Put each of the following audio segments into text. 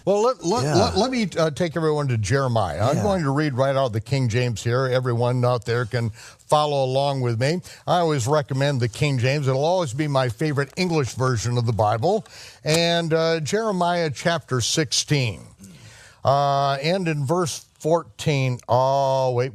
Well, let me take everyone to Jeremiah. I'm going to read right out of the King James here. Everyone out there can follow along with me. I always recommend the King James. It'll always be my favorite English version of the Bible. And Jeremiah chapter 16. And in verse 14. Oh, wait.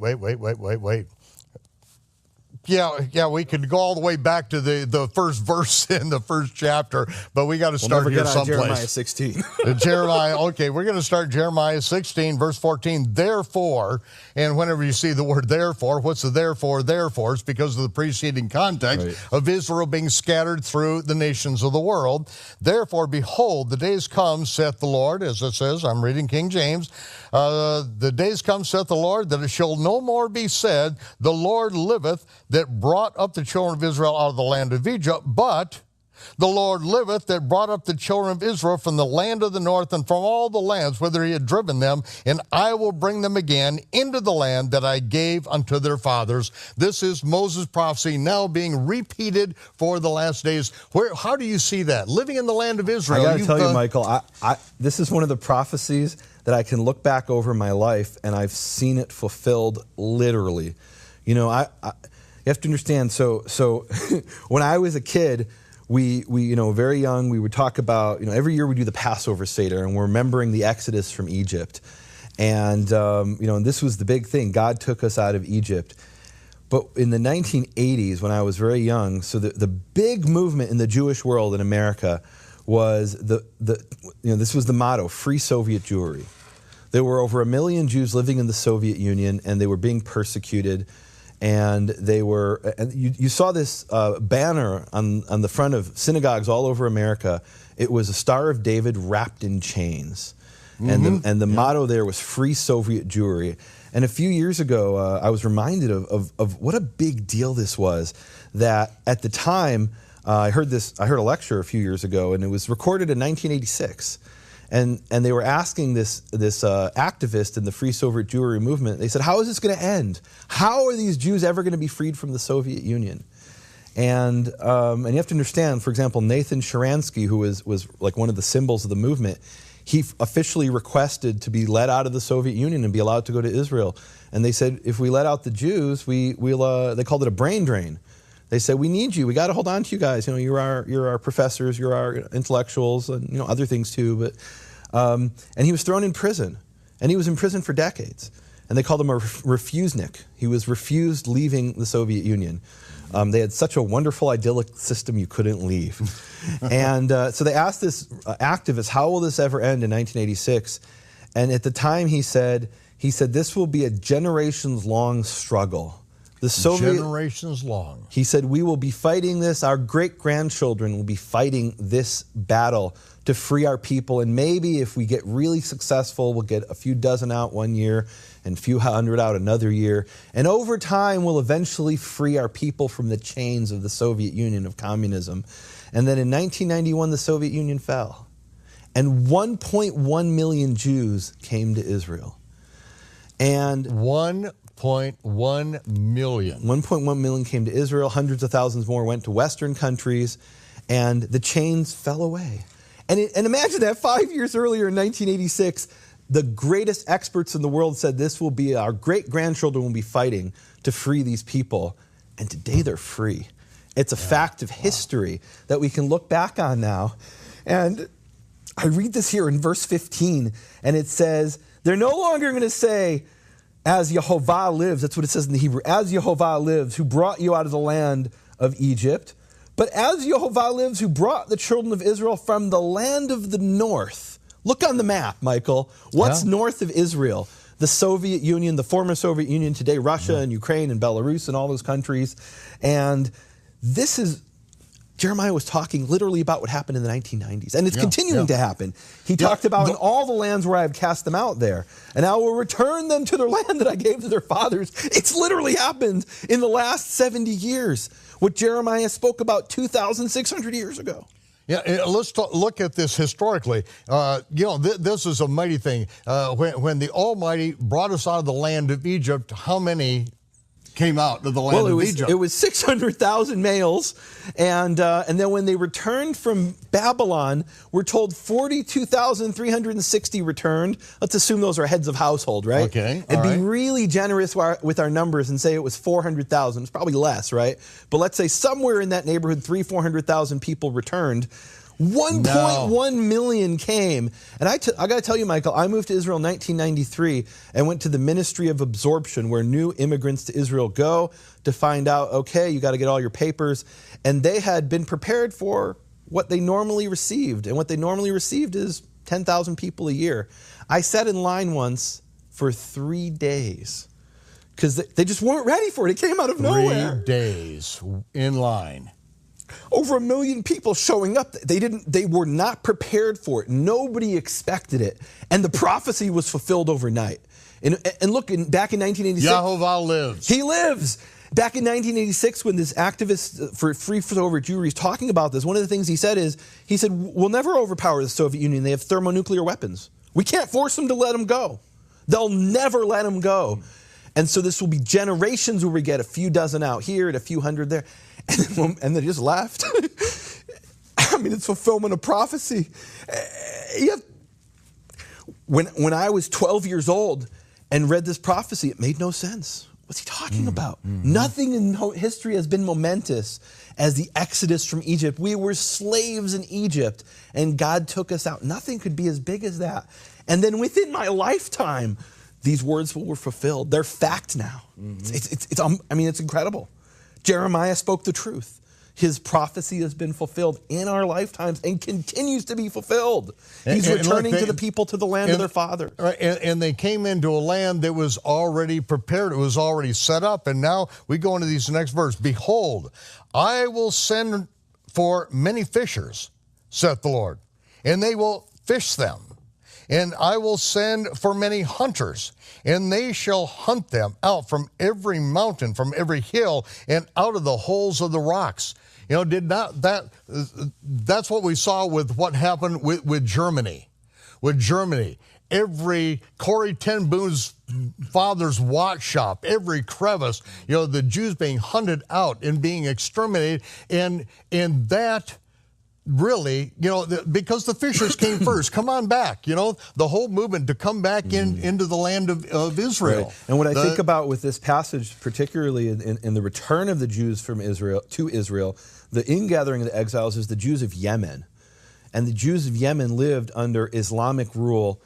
Yeah, we could go all the way back to the first verse in the first chapter, but we got to start here someplace. Jeremiah 16. Okay, we're going to start Jeremiah 16, verse 14. Therefore, and whenever you see the word therefore, what's the therefore? Therefore, it's because of the preceding context of Israel being scattered through the nations of the world. Therefore, behold, the days come, saith the Lord, as it says, I'm reading King James, the days come, saith the Lord, that it shall no more be said, the Lord liveth, that brought up the children of Israel out of the land of Egypt, but the Lord liveth, that brought up the children of Israel from the land of the north and from all the lands whither he had driven them, and I will bring them again into the land that I gave unto their fathers. This is Moses' prophecy now being repeated for the last days. How do you see that? Living in the land of Israel. I got to tell you, Michael, this is one of the prophecies that I can look back over my life, and I've seen it fulfilled literally. You know, you have to understand, so when I was a kid, we very young, we would talk about, every year we do the Passover Seder, and we're remembering the Exodus from Egypt. And, and this was the big thing. God took us out of Egypt. But in the 1980s, when I was very young, so the big movement in the Jewish world in America was this was the motto, Free Soviet Jewry. There were over 1 million Jews living in the Soviet Union, and they were being persecuted. And you saw this banner on the front of synagogues all over America. It was a Star of David wrapped in chains. And the motto there was Free Soviet Jewry. And a few years ago, I was reminded of what a big deal this was, that at the time, I heard a lecture a few years ago, and it was recorded in 1986. And they were asking this activist in the Free Soviet Jewry movement, they said, how is this going to end? How are these Jews ever going to be freed from the Soviet Union? And you have to understand, for example, Nathan Sharansky, who was like one of the symbols of the movement, he officially requested to be let out of the Soviet Union and be allowed to go to Israel. And they said, if we let out the Jews, they called it a brain drain. They said, we need you. We got to hold on to you guys. You're our professors. You're our intellectuals, and other things too. But and he was thrown in prison, and he was in prison for decades. And they called him a refusenik. He was refused leaving the Soviet Union. They had such a wonderful, idyllic system you couldn't leave. And so they asked this activist, how will this ever end in 1986? And at the time he said, this will be a generations-long struggle. Generations long. He said, we will be fighting this. Our great-grandchildren will be fighting this battle to free our people. And maybe if we get really successful, we'll get a few dozen out one year and a few hundred out another year. And over time, we'll eventually free our people from the chains of the Soviet Union of communism. And then in 1991, the Soviet Union fell. And 1.1 million Jews came to Israel. And 1.1 million. 1.1 million came to Israel. Hundreds of thousands more went to Western countries, and the chains fell away. And imagine that 5 years earlier in 1986, the greatest experts in the world said this will be our great-grandchildren will be fighting to free these people. And today they're free. It's a fact of history that we can look back on now. And I read this here in verse 15, and it says, they're no longer going to say, as Yehovah lives, that's what it says in the Hebrew, as Yehovah lives, who brought you out of the land of Egypt, but as Yehovah lives, who brought the children of Israel from the land of the north. Look on the map, Michael. What's north of Israel? The Soviet Union, the former Soviet Union, today Russia and Ukraine and Belarus and all those countries. And this is, Jeremiah was talking literally about what happened in the 1990s, and it's continuing to happen. He talked about in all the lands where I have cast them out there, and I will return them to their land that I gave to their fathers. It's literally happened in the last 70 years, what Jeremiah spoke about 2,600 years ago. Yeah, let's look at this historically. This is a mighty thing. When the Almighty brought us out of the land of Egypt, how many came out of the land of Egypt. It was 600,000 males, and then when they returned from Babylon, we're told 42,360 returned. Let's assume those are heads of household, right? Okay, and be really generous with our numbers and say it was 400,000. It's probably less, right? But let's say somewhere in that neighborhood, 400,000 people returned. 1.1 million came. And I got to tell you, Michael, I moved to Israel in 1993 and went to the Ministry of Absorption, where new immigrants to Israel go to find out, okay, you got to get all your papers. And they had been prepared for what they normally received. And what they normally received is 10,000 people a year. I sat in line once for 3 days because they just weren't ready for it. It came out of nowhere. 3 days in line. Over 1 million people showing up. They were not prepared for it. Nobody expected it. And the prophecy was fulfilled overnight. And look, back in 1986. Yehovah lives. He lives. Back in 1986, when this activist for free over Jewry is talking about this, one of the things he said, we'll never overpower the Soviet Union. They have thermonuclear weapons. We can't force them to let them go. They'll never let them go. And so this will be generations where we get a few dozen out here and a few hundred there. And they just left. I mean, it's fulfillment of prophecy. When I was 12 years old and read this prophecy, it made no sense. What's he talking about? Nothing in history has been momentous as the exodus from Egypt. We were slaves in Egypt, and God took us out. Nothing could be as big as that. And then within my lifetime, these words were fulfilled. They're fact now. It's incredible. Jeremiah spoke the truth. His prophecy has been fulfilled in our lifetimes and continues to be fulfilled. He's returning to the people to the land of their father. Right, and they came into a land that was already prepared. It was already set up. And now we go into these next verse. Behold, I will send for many fishers, saith the Lord, and they will fish them. And I will send for many hunters, and they shall hunt them out from every mountain, from every hill, and out of the holes of the rocks. You know, that's what we saw with what happened with Germany. With Germany, every Corrie ten Boom's father's watch shop, every crevice, you know, the Jews being hunted out and being exterminated, and that really, you know, because the fishers came first. Come on back, you know, the whole movement to come back into the land of Israel. Right. And what I think about with this passage, particularly in the return of the Jews from Israel to Israel, the ingathering of the exiles is the Jews of Yemen. And the Jews of Yemen lived under Islamic rule,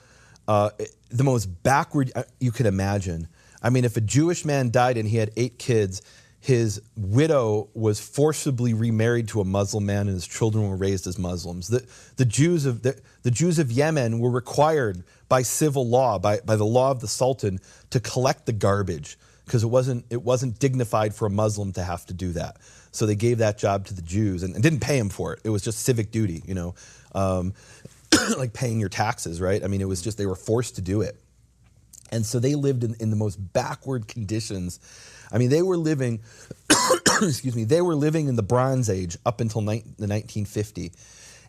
the most backward you could imagine. I mean, if a Jewish man died and he had 8 kids, his widow was forcibly remarried to a Muslim man, and his children were raised as Muslims. The Jews of Yemen were required by civil law, by the law of the Sultan, to collect the garbage because it wasn't dignified for a Muslim to have to do that. So they gave that job to the Jews and didn't pay them for it. It was just civic duty, you know, like paying your taxes, right? I mean, it was just they were forced to do it. And so they lived in the most backward conditions. I mean, they were living, they were living in the Bronze Age up until the 1950.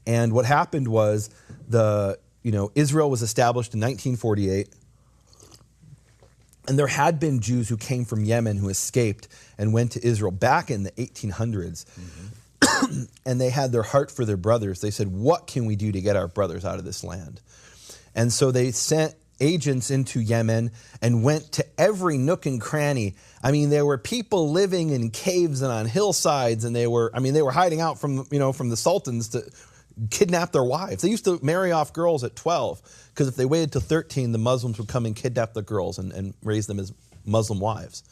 And what happened was Israel was established in 1948. And there had been Jews who came from Yemen who escaped and went to Israel back in the 1800s. Mm-hmm. And they had their heart for their brothers. They said, what can we do to get our brothers out of this land? And so they sent agents into Yemen and went to every nook and cranny. I mean, there were people living in caves and on hillsides, and they were hiding out from the sultans to kidnap their wives. They used to marry off girls at 12 because if they waited till 13, the Muslims would come and kidnap the girls and raise them as Muslim wives.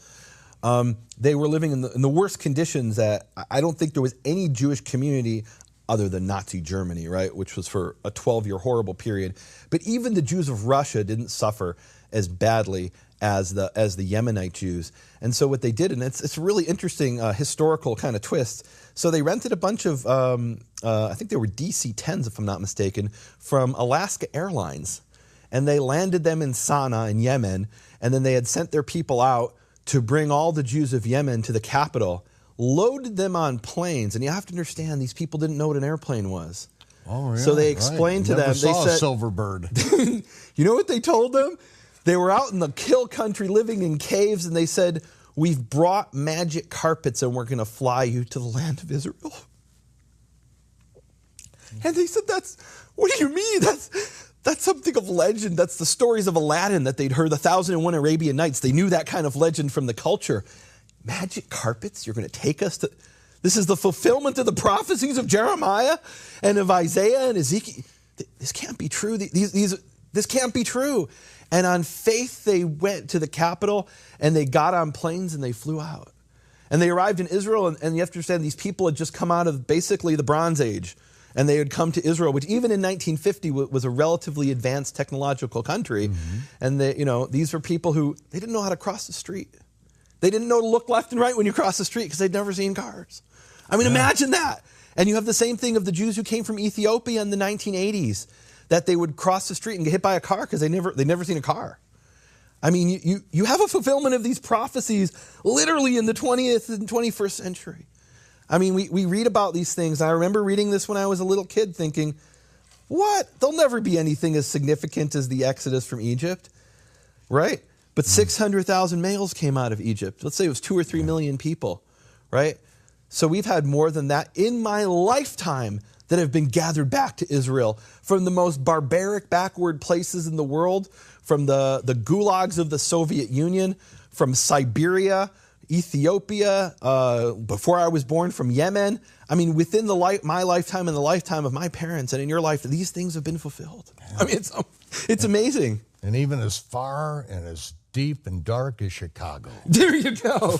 They were living in the worst conditions that I don't think there was any Jewish community other than Nazi Germany, right, which was for a 12-year horrible period. But even the Jews of Russia didn't suffer as badly as the Yemenite Jews. And so what they did, and it's a really interesting historical kind of twist. So they rented a bunch of, I think they were DC-10s, if I'm not mistaken, from Alaska Airlines. And they landed them in Sana'a in Yemen, and then they had sent their people out to bring all the Jews of Yemen to the capital, loaded them on planes. And you have to understand, these people didn't know what an airplane was. Oh, yeah, so they explained to them. They saw a silver bird. You know what they told them? They were out in the hill country living in caves, and they said, we've brought magic carpets and we're going to fly you to the land of Israel. And they said, what do you mean? That's something of legend. That's the stories of Aladdin that they'd heard, the 1001 Arabian Nights. They knew that kind of legend from the culture. Magic carpets? You're going to take us to... This is the fulfillment of the prophecies of Jeremiah and of Isaiah and Ezekiel. This can't be true. This can't be true. And on faith, they went to the capital and they got on planes and they flew out. And they arrived in Israel, and you have to understand, these people had just come out of basically the Bronze Age. And they had come to Israel, which even in 1950 was a relatively advanced technological country. Mm-hmm. And these were people who, they didn't know how to cross the street. They didn't know to look left and right when you cross the street because they'd never seen cars. I mean, imagine that. And you have the same thing of the Jews who came from Ethiopia in the 1980s, that they would cross the street and get hit by a car because they'd never seen a car. I mean, you have a fulfillment of these prophecies literally in the 20th and 21st century. I mean, we read about these things. I remember reading this when I was a little kid thinking, what? There'll never be anything as significant as the Exodus from Egypt, right? But 600,000 males came out of Egypt. Let's say it was 2 or 3 million people, right? So we've had more than that in my lifetime that have been gathered back to Israel from the most barbaric, backward places in the world, from the gulags of the Soviet Union, from Siberia, Ethiopia, before I was born, from Yemen. I mean, within my lifetime and the lifetime of my parents and in your life, these things have been fulfilled. I mean, it's amazing. And even as far and as deep and dark as Chicago. There you go.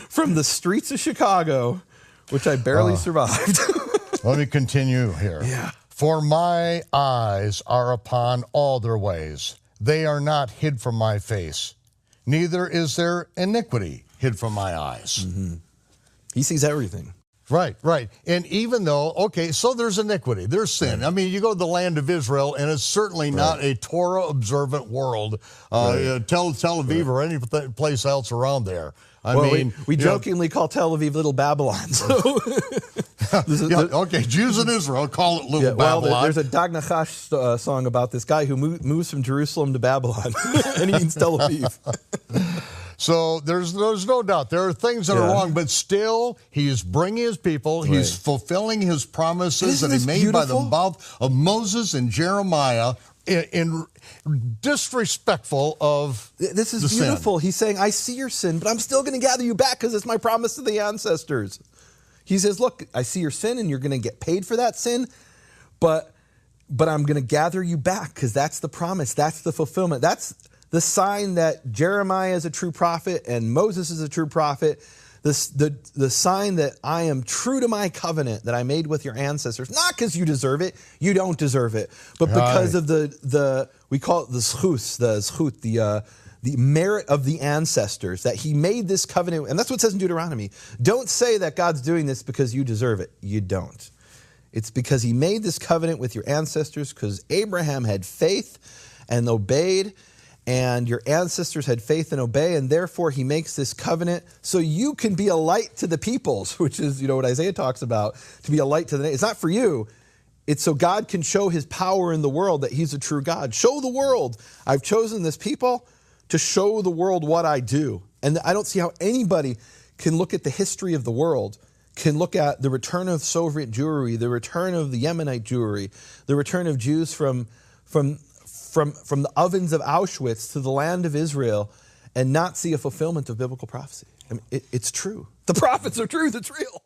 From the streets of Chicago, which I barely survived. Let me continue here. Yeah. For my eyes are upon all their ways. They are not hid from my face. Neither is there iniquity hid from my eyes. Mm-hmm. He sees everything. Right. And even though, okay, so there's iniquity, there's sin. I mean, you go to the land of Israel, and it's certainly not a Torah-observant world, Tel Aviv or any place else around there. I mean, we jokingly call Tel Aviv Little Babylon. So okay, Jews in Israel call it Little Babylon. Well, there's a Dag Nachash song about this guy who moves from Jerusalem to Babylon, and he means Tel Aviv. So there's no doubt there are things that are wrong, but still he is bringing his people. He's fulfilling his promises that he made by the mouth of Moses and Jeremiah in disrespectful of this is beautiful. He's saying, I see your sin, but I'm still going to gather you back because it's my promise to the ancestors. He says, look, I see your sin and you're going to get paid for that sin, but I'm going to gather you back because that's the promise. That's the fulfillment. That's the sign that Jeremiah is a true prophet and Moses is a true prophet. The sign that I am true to my covenant that I made with your ancestors, not because you deserve it, you don't deserve it, but because of we call it the zchut, the merit of the ancestors, that he made this covenant, and that's what it says in Deuteronomy. Don't say that God's doing this because you deserve it. You don't. It's because he made this covenant with your ancestors because Abraham had faith and obeyed, and your ancestors had faith and obey, and therefore he makes this covenant so you can be a light to the peoples, which is, what Isaiah talks about, to be a light to the nation. It's not for you. It's so God can show his power in the world that he's a true God. Show the world. I've chosen this people to show the world what I do. And I don't see how anybody can look at the history of the world, can look at the return of Soviet Jewry, the return of the Yemenite Jewry, the return of Jews from the ovens of Auschwitz to the land of Israel and not see a fulfillment of biblical prophecy. I mean, it's true. The prophets are truth. It's real.